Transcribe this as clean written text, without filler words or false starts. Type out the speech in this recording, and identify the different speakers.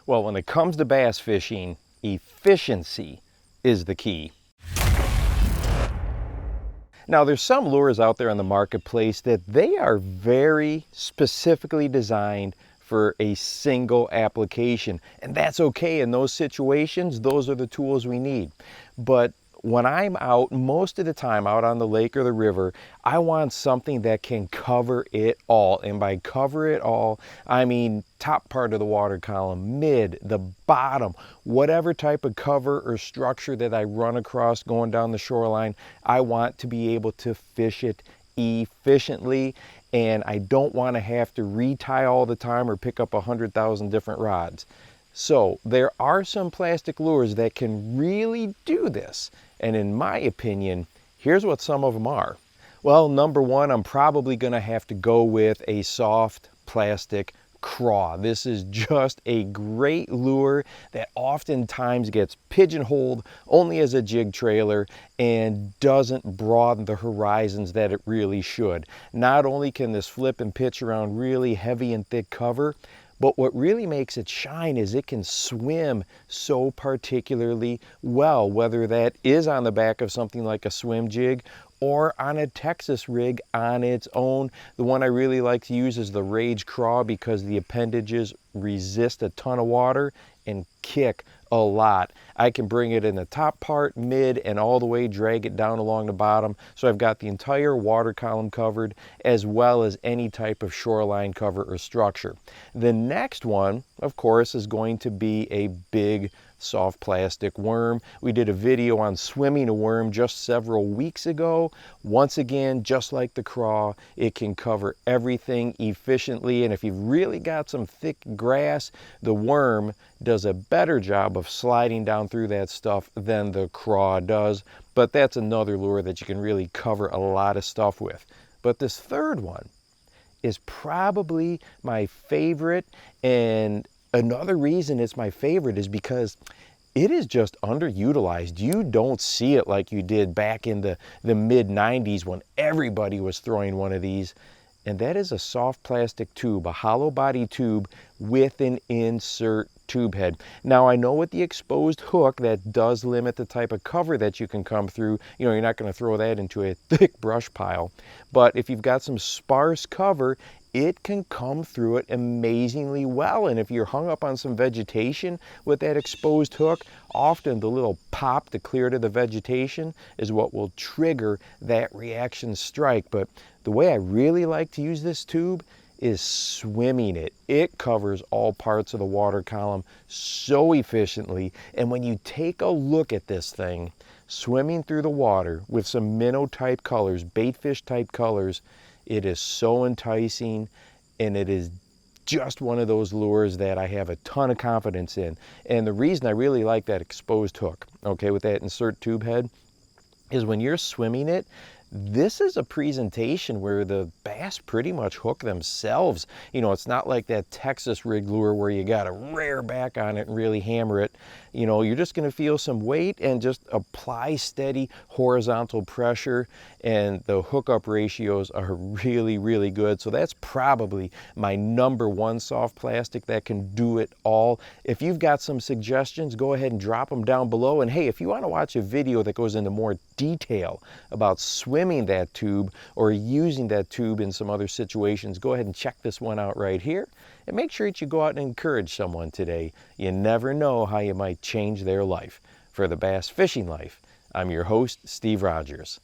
Speaker 1: Well, when it comes to bass fishing, efficiency is the key. Now, there's some lures out there on the marketplace that they are very specifically designed for a single application, and that's okay. In those situations, those are the tools we need. But when I'm out, most of the time out on the lake or the river, I want something that can cover it all. And by cover it all, I mean top part of the water column, mid, the bottom, whatever type of cover or structure that I run across going down the shoreline, I want to be able to fish it efficiently, and I don't want to have to retie all the time or pick up 100,000 different rods. So there are some plastic lures that can really do this. And in my opinion, here's what some of them are. Well, number one, I'm probably going to have to go with a soft plastic craw. This is just a great lure that oftentimes gets pigeonholed only as a jig trailer and doesn't broaden the horizons that it really should. Not only can this flip and pitch around really heavy and thick cover, but what really makes it shine is it can swim so particularly well, whether that is on the back of something like a swim jig or on a Texas rig on its own. The one I really like to use is the Rage Craw because the appendages resist a ton of water and kick a lot. I can bring it in the top part, mid, and all the way drag it down along the bottom. So I've got the entire water column covered as well as any type of shoreline cover or structure. The next one, of course, is going to be a big soft plastic worm. We did a video on swimming a worm just several weeks ago. Once again, just like the craw, it can cover everything efficiently, and if you've really got some thick grass, the worm does a better job of sliding down through that stuff than the craw does. But that's another lure that you can really cover a lot of stuff with. But this third one is probably my favorite, and another reason it's my favorite is because it is just underutilized. You don't see it like you did back in the mid-90s when everybody was throwing one of these, and that is a soft plastic tube, a hollow body tube with an insert tube head. Now, I know with the exposed hook that does limit the type of cover that you can come through. You know, you're not going to throw that into a thick brush pile, but if you've got some sparse cover, it can come through it amazingly well. And if you're hung up on some vegetation with that exposed hook, often the little pop to clear to the vegetation is what will trigger that reaction strike. But the way I really like to use this tube is swimming it. It covers all parts of the water column so efficiently. And when you take a look at this thing, swimming through the water with some minnow type colors, baitfish type colors, it is so enticing, and it is just one of those lures that I have a ton of confidence in. And the reason I really like that exposed hook, okay, with that insert tube head, is when you're swimming it, this is a presentation where the bass pretty much hook themselves. You know, it's not like that Texas rig lure where you got to rear back on it and really hammer it. You know, you're just going to feel some weight and just apply steady horizontal pressure, and the hookup ratios are really, really good. So that's probably my number one soft plastic that can do it all. If you've got some suggestions, go ahead and drop them down below. And hey, if you want to watch a video that goes into more detail about swimming that tube or using that tube in some other situations, go ahead and check this one out right here. And make sure that you go out and encourage someone today. You never know how you might change their life. For the Bass Fishing Life, I'm your host, Steve Rogers.